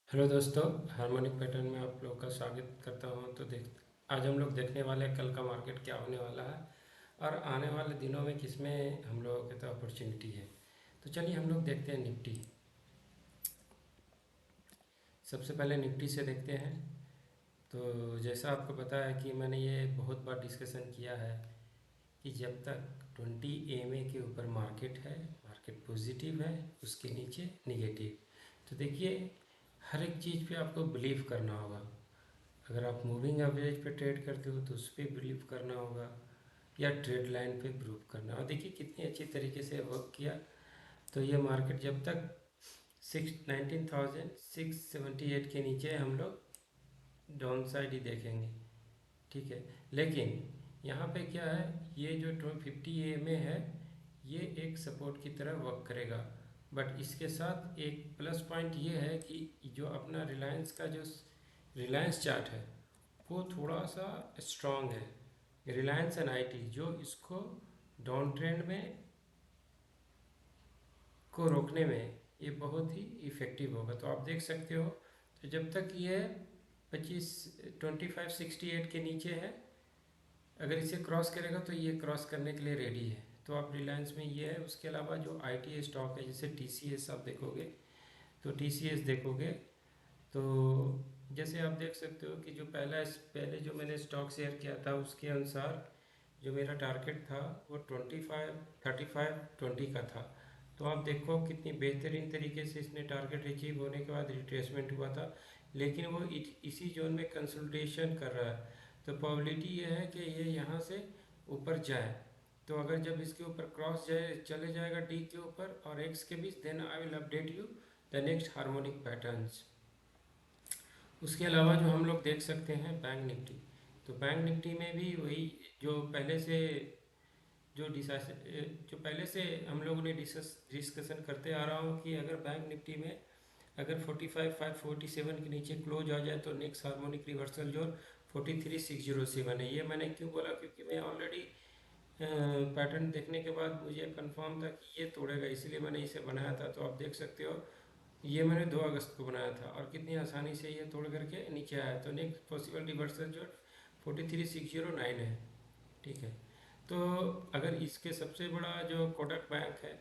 Hello दोस्तों, harmonic pattern में आप लोगों का स्वागत करता हूं। तो देख आज हम लोग देखने वाले हैं कल का मार्केट क्या होने वाला है और आने वाले दिनों में किसमें हम लोगों के तो अपॉर्चुनिटी है। तो चलिए हम लोग देखते हैं निफ्टी। सबसे पहले निफ्टी से देखते हैं। तो जैसा आपको पता है कि मैंने ये बहुत बार डिस्कशन किया है कि जब तक 20 EMA के ऊपर मार्केट है, मार्केट पॉजिटिव है, उसके नीचे निगेटिव। तो देखिए, हर एक चीज़ पे आपको बिलीव करना होगा। अगर आप मूविंग एवरेज पे ट्रेड करते हो तो उस पर बिलीव करना होगा या ट्रेड लाइन पे बिलीव करना। और देखिए कितनी अच्छी तरीके से वर्क किया। तो ये मार्केट जब तक 19,678 के नीचे हम लोग डाउन साइड ही देखेंगे, ठीक है। लेकिन यहाँ पे क्या है, ये जो 50 EMA है ये एक सपोर्ट की तरह वर्क करेगा। बट इसके साथ एक प्लस पॉइंट ये है कि जो अपना रिलायंस का जो रिलायंस चार्ट है वो थोड़ा सा स्ट्रांग है। रिलायंस एंड आईटी जो इसको डाउन ट्रेंड में को रोकने में ये बहुत ही इफ़ेक्टिव होगा। तो आप देख सकते हो, तो जब तक ये 2568 के नीचे है, अगर इसे क्रॉस करेगा तो ये क्रॉस करने के लिए रेडी है। तो आप रिलायंस में ये है। उसके अलावा जो आईटी स्टॉक है जैसे टीसीएस आप देखोगे, तो टीसीएस देखोगे तो जैसे आप देख सकते हो कि जो पहले जो मैंने स्टॉक शेयर किया था उसके अनुसार जो मेरा टारगेट था वो 25, 35, 20 का था। तो आप देखो कितनी बेहतरीन तरीके से इसने टारगेट अचीव होने के बाद रिट्रेसमेंट हुआ था, लेकिन वो इसी जोन में कंसोलिडेशन कर रहा है। तो प्रोबेबिलिटी ये है कि ये यहाँ से ऊपर जाए। तो अगर जब इसके ऊपर क्रॉस जाए चले जाएगा डी के ऊपर और एक्स के बीच, then I will update you the next harmonic patterns. उसके अलावा जो हम लोग देख सकते हैं बैंक निफ्टी। तो बैंक निफ्टी में भी वही जो पहले से जो डिसाइस जो पहले से हम लोगों ने डिस्कशन करते आ रहा हूँ कि अगर बैंक निफ्टी में अगर 45,547 के नीचे क्लोज आ जाए तो नेक्स्ट हार्मोनिक रिवर्सल जोन 43,607 है। ये मैंने क्यों बोला, क्योंकि मैं ऑलरेडी पैटर्न देखने के बाद मुझे कंफर्म था कि ये तोड़ेगा, इसलिए मैंने इसे बनाया था। तो आप देख सकते हो ये मैंने 2 अगस्त को बनाया था और कितनी आसानी से ये तोड़ करके नीचे आया। तो नेक्स्ट पॉसिबल रिवर्सल जो 43,609 है, ठीक है। तो अगर इसके सबसे बड़ा जो कोटक बैंक है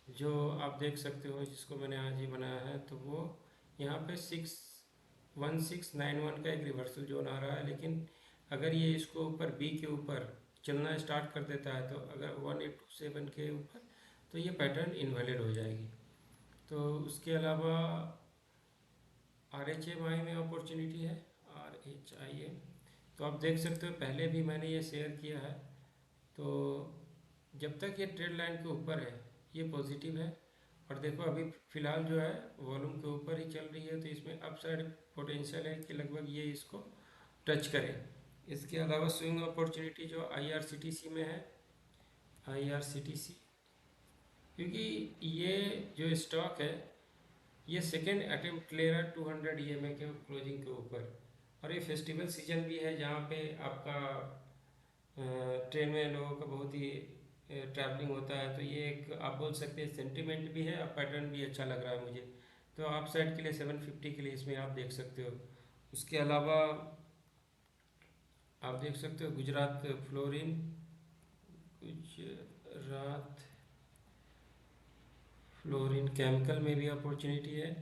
जो आप देख सकते हो जिसको मैंने आज ही बनाया है, तो वो यहाँ पे 61691 का एक रिवर्सल जोन आ रहा है। लेकिन अगर ये इसको ऊपर बी के ऊपर चलना स्टार्ट कर देता है, तो अगर 1827 के ऊपर, तो ये पैटर्न इनवैलिड हो जाएगी। तो उसके अलावा आर एच एम आई में अपॉर्चुनिटी है, RHIM। तो आप देख सकते हो पहले भी मैंने ये शेयर किया है। तो जब तक ये ट्रेड लाइन के ऊपर है ये पॉजिटिव है। और देखो अभी फ़िलहाल जो है वॉल्यूम के ऊपर ही चल रही है, तो इसमें अपसाइड पोटेंशियल है कि लगभग ये इसको टच करे। इसके अलावा स्विंग अपॉर्चुनिटी जो IRCTC में है, IRCTC, क्योंकि ये जो स्टॉक है ये सेकेंड अटेम्प्ट ले रहा है 200 EMA के क्लोजिंग के ऊपर। और ये फेस्टिवल सीजन भी है जहाँ पे आपका ट्रेन में लोगों का बहुत ही ट्रैवलिंग होता है। तो ये एक आप बोल सकते हैं सेंटिमेंट भी है और पैटर्न भी अच्छा लग रहा है मुझे। तो आप साइड के लिए 750 के लिए इसमें आप देख सकते हो। उसके अलावा आप देख सकते हो Gujarat fluorine, Gujarat fluorine chemical में भी अपॉर्चुनिटी है।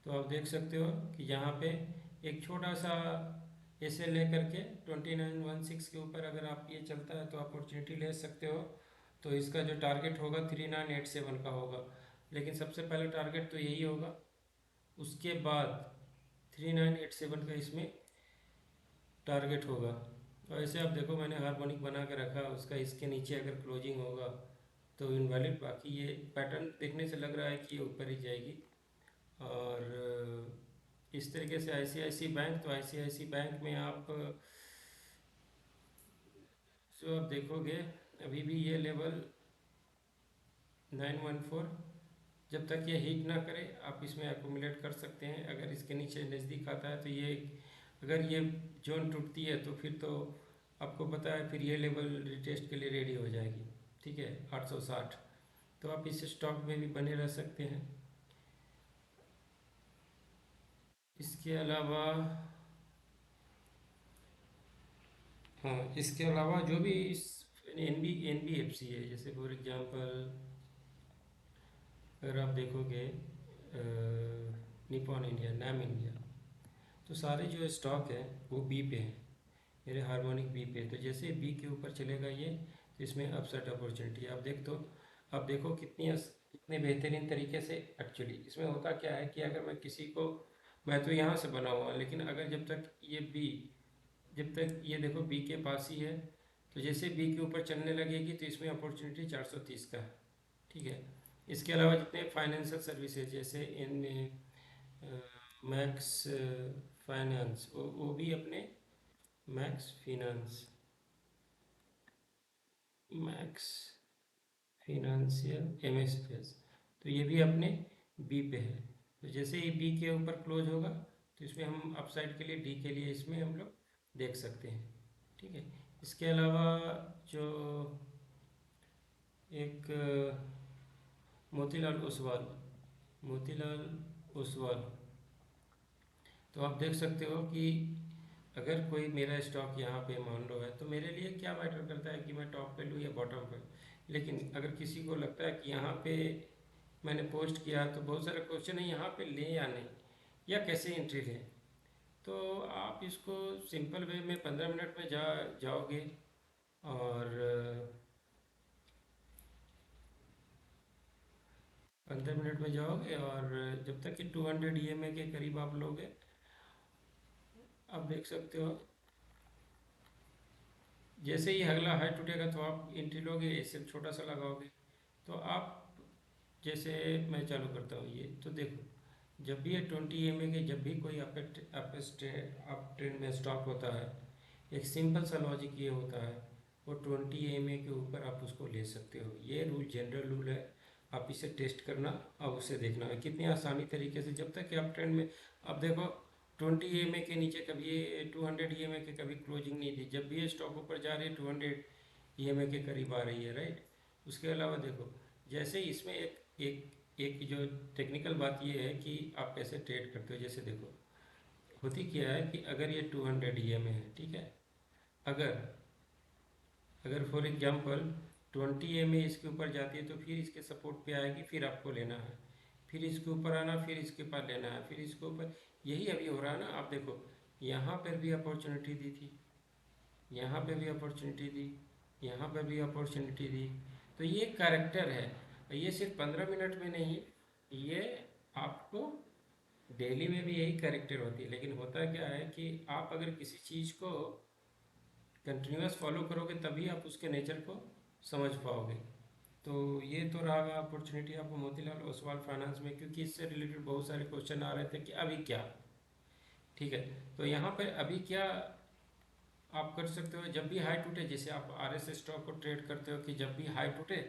तो आप देख सकते हो कि यहाँ पे एक छोटा सा ऐसे लेकर के 2916 के ऊपर अगर आप ये चलता है तो अपॉर्चुनिटी ले सकते हो। तो इसका जो टारगेट होगा 3987 का होगा, लेकिन सबसे पहले टारगेट तो यही होगा। उसके बाद 3987 का इसमें टारगेट होगा। तो ऐसे आप देखो मैंने हार्मोनिक बना के रखा, उसका इसके नीचे अगर क्लोजिंग होगा तो इनवैलिड। बाकी ये पैटर्न देखने से लग रहा है कि ये ऊपर ही जाएगी। और इस तरीके से ICICI बैंक, तो ICICI बैंक में आप जो आप देखोगे अभी भी ये लेवल 914, जब तक ये हीट ना करे आप इसमें एकोमुलेट कर सकते हैं। अगर इसके नीचे नज़दीक आता है तो ये, अगर ये जोन टूटती है तो फिर तो आपको पता है फिर ये लेवल रिटेस्ट के लिए रेडी हो जाएगी, ठीक है, 860। तो आप इस स्टॉक में भी बने रह सकते हैं। इसके अलावा, हाँ इसके अलावा जो भी इस एनबीएफसी है, जैसे फॉर एग्जांपल अगर आप देखोगे निपॉन इंडिया, नाम इंडिया, तो सारे जो स्टॉक है वो बी पे हैं, मेरे हार्मोनिक बी पे। तो जैसे बी के ऊपर चलेगा ये, तो इसमें अपसाइड अपॉर्चुनिटी आप देख दो। अब देखो कितने बेहतरीन तरीके से, एक्चुअली इसमें होता क्या है कि अगर मैं किसी को, मैं तो यहाँ से बना हुआ, लेकिन अगर जब तक ये बी, जब तक ये देखो बी के पास ही है, तो जैसे बी के ऊपर चलने लगेगी तो इसमें अपॉर्चुनिटी 430 का है। ठीक है। इसके अलावा जितने फाइनेंशियल सर्विसेज, जैसे इन मैक्स फाइनेंस, वो भी अपने, मैक्स फिनांस, मैक्स फिनंशियल एमएसएफएस, तो ये भी अपने बी पे है। तो जैसे ही बी के ऊपर क्लोज होगा, तो इसमें हम अपसाइड के लिए डी के लिए इसमें हम लोग देख सकते हैं। ठीक है। इसके अलावा जो एक मोतीलाल ओसवाल, मोतीलाल ओसवाल, तो आप देख सकते हो कि अगर कोई मेरा स्टॉक यहाँ पे मान लो है, तो मेरे लिए क्या मैटर करता है कि मैं टॉप पे लूँ या बॉटम पे। लेकिन अगर किसी को लगता है कि यहाँ पे मैंने पोस्ट किया, तो बहुत सारे क्वेश्चन है यहाँ पे लें या नहीं, या कैसे एंट्री लें। तो आप इसको सिंपल वे में 15 मिनट में जाओगे, और 15 मिनट में जाओगे, और जब तक कि 200 EMA के करीब आप लोगे, आप देख सकते हो जैसे ही अगला हाई टूटेगा तो आप एंट्री लोगे, ऐसे छोटा सा लगाओगे। तो आप, जैसे मैं चालू करता हूँ ये, तो देखो जब भी ये 20 EMA के, जब भी कोई अप ट्रेंड में स्टॉप होता है, एक सिंपल सा लॉजिक ये होता है, वो 20 EMA के ऊपर आप उसको ले सकते हो। ये रूल जनरल रूल है, आप इसे टेस्ट करना और उसे देखना है कितनी आसानी तरीके से, जब तक कि आप ट्रेंड में, अब देखो 20 EMA के नीचे कभी ये 200 EMA के कभी क्लोजिंग नहीं थी, जब भी ये स्टॉक ऊपर जा रही है 200 EMA के करीब आ रही है, राइट। उसके अलावा देखो, जैसे इसमें एक एक एक जो टेक्निकल बात ये है कि आप कैसे ट्रेड करते हो। जैसे देखो होती क्या है कि अगर ये 200 EMA है, ठीक है, अगर अगर फॉर एग्जांपल 20 EMA इसके ऊपर जाती है, तो फिर इसके सपोर्ट पे आएगी, फिर आपको लेना है, फिर इसके ऊपर आना, फिर इसके पास लेना है, फिर इसके ऊपर। यही अभी हो रहा है ना। आप देखो यहाँ पर भी अपॉर्चुनिटी दी थी, यहाँ पे भी अपॉर्चुनिटी दी, यहाँ पे भी अपॉर्चुनिटी दी। तो ये कैरेक्टर है, ये सिर्फ 15 मिनट में नहीं, ये आपको डेली में भी यही कैरेक्टर होती है। लेकिन होता क्या है कि आप अगर किसी चीज़ को कंटिन्यूअस फॉलो करोगे, तभी आप उसके नेचर को समझ पाओगे। तो ये तो रहा अपॉर्चुनिटी आपको मोतीलाल ओसवाल फाइनेंस में, क्योंकि इससे रिलेटेड बहुत सारे क्वेश्चन आ रहे थे कि अभी क्या। ठीक है। तो यहाँ पर अभी क्या आप कर सकते हो, जब भी हाई टूटे, जैसे आप RS स्टॉक को ट्रेड करते हो कि जब भी हाई टूटे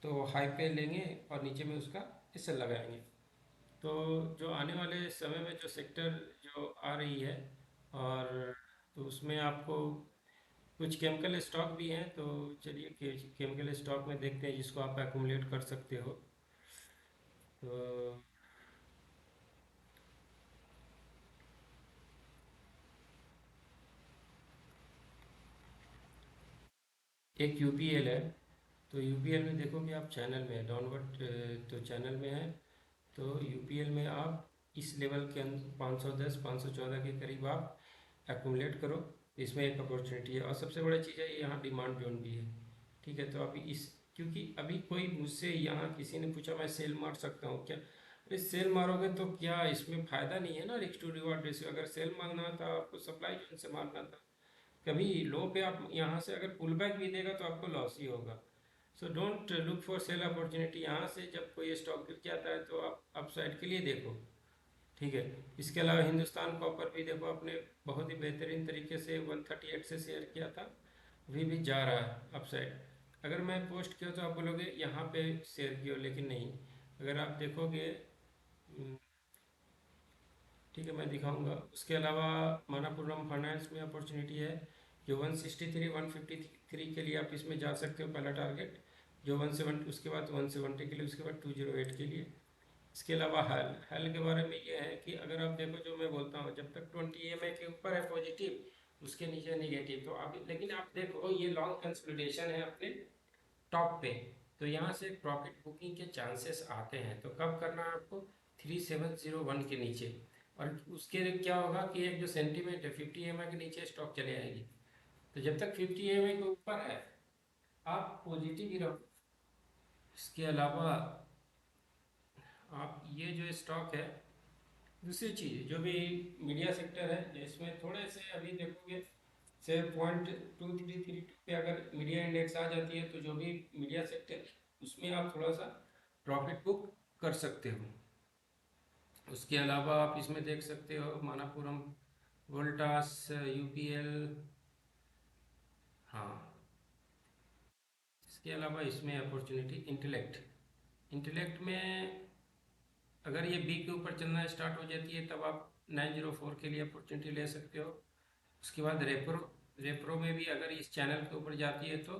तो हाई पे लेंगे और नीचे में उसका हिस्सा लगाएंगे। तो जो आने वाले समय में जो सेक्टर जो आ रही है, और तो उसमें आपको कुछ केमिकल स्टॉक भी हैं, तो चलिए केमिकल स्टॉक में देखते हैं जिसको आप एक्यूमुलेट कर सकते हो। तो एक UPL है, तो UPL में देखोगे आप चैनल में डाउनवर्ड, तो चैनल में है। तो UPL में आप इस लेवल के अंदर 510 514 के करीब आप एक्यूमुलेट करो, इसमें एक अपॉर्चुनिटी है। और सबसे बड़ी चीज़ है यहाँ डिमांड जोन भी है। ठीक है। तो अभी इस, क्योंकि अभी कोई मुझसे यहाँ किसी ने पूछा मैं सेल मार सकता हूँ क्या, अरे सेल मारोगे तो क्या इसमें फ़ायदा नहीं है ना, रिस्क टू रिवॉर्ड रेशियो। अगर सेल मारना था आपको सप्लाई जोन से मारना था। कभी लो पे आप यहाँ से अगर पुल बैक भी देगा तो आपको लॉस ही होगा। So don't look for sale opportunity. यहाँ से जब कोई स्टॉक गिर जाता है तो आप अपसाइड के लिए देखो। ठीक है। इसके अलावा हिंदुस्तान कॉपर भी देखो, आपने बहुत ही बेहतरीन तरीके से 138 से शेयर किया था, अभी भी जा रहा है अपसाइड। अगर मैं पोस्ट किया तो आप बोलोगे यहाँ पे शेयर किया, लेकिन नहीं। अगर आप देखोगे, ठीक है मैं दिखाऊंगा। उसके अलावा मनापुरम फाइनेंस में अपॉर्चुनिटी है, जो 163 153 के लिए आप इसमें जा सकते हो, पहला टारगेट। जो 170, उसके बाद 170 के लिए, उसके बाद 208 के लिए। इसके अलावा हल हल के बारे में ये है कि अगर आप देखो, जो मैं बोलता हूँ, जब तक 20 EMA के ऊपर है पॉजिटिव, उसके नीचे नेगेटिव, तो आप लेकिन आप देखो ये लॉन्ग कंसोलिडेशन है अपने टॉप पे, तो यहाँ से प्रॉफिट बुकिंग के चांसेस आते हैं। तो कब करना है आपको? 3701 के नीचे। और उसके क्या होगा कि एक जो सेंटीमेंट है, 50 EMA के नीचे स्टॉक चले आएगी। तो जब तक 50 EMA के ऊपर है आप पॉजिटिव ही रहो। इसके अलावा आप ये जो स्टॉक है, दूसरी चीज़ जो भी मीडिया सेक्टर है, जिसमें थोड़े से अभी देखोगे से 0.2332 पे अगर मीडिया इंडेक्स आ जाती है, तो जो भी मीडिया सेक्टर, उसमें आप थोड़ा सा प्रॉफिट बुक कर सकते हो। उसके अलावा आप इसमें देख सकते हो मानापुरम, वोल्टास, यूपीएल। हाँ, इसके अलावा इसमें अपॉर्चुनिटी इंटेलेक्ट, इंटेलेक्ट में अगर ये बी के ऊपर चलना स्टार्ट हो जाती है, तब आप 904 के लिए अपॉर्चुनिटी ले सकते हो। उसके बाद रेप्रो, रेप्रो में भी अगर इस चैनल के ऊपर जाती है तो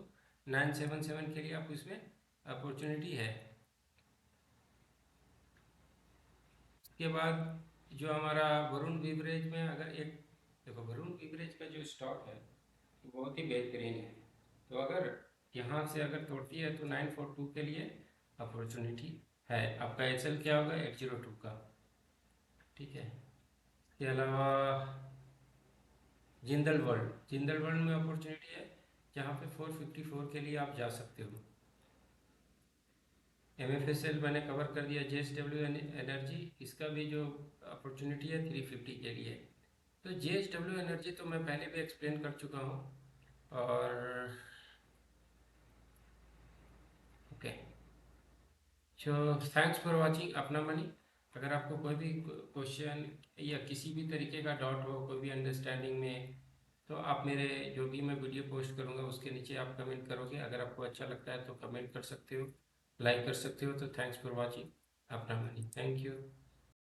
977 के लिए आप इसमें अपॉर्चुनिटी है। उसके बाद जो हमारा वरुण बीवरेज में अगर एक, देखो वरुण बीवरेज का जो स्टॉक है वो बहुत ही बेहतरीन है। तो अगर यहाँ से अगर तोड़ती है तो 942 के लिए अपॉर्चुनिटी है। आपका एचएल क्या होगा? 802 का। ठीक है। इसके अलावा जिंदल वर्ल्ड, जिंदल वर्ल्ड में अपॉर्चुनिटी है जहाँ पे 454 के लिए आप जा सकते हो। MFSL मैंने कवर कर दिया। JSW एनर्जी, इसका भी जो अपॉर्चुनिटी है 350 के लिए। तो JSW एनर्जी तो मैं पहले भी एक्सप्लेन कर चुका हूँ। और okay, so thanks for watching अपना मनी। अगर आपको कोई भी क्वेश्चन या किसी भी तरीके का डाउट हो, कोई भी अंडरस्टैंडिंग में, तो आप मेरे जो भी मैं वीडियो पोस्ट करूँगा उसके नीचे आप कमेंट करोगे। अगर आपको अच्छा लगता है तो कमेंट कर सकते हो, लाइक कर सकते हो। तो थैंक्स फॉर वाचिंग अपना मनी। Thank you.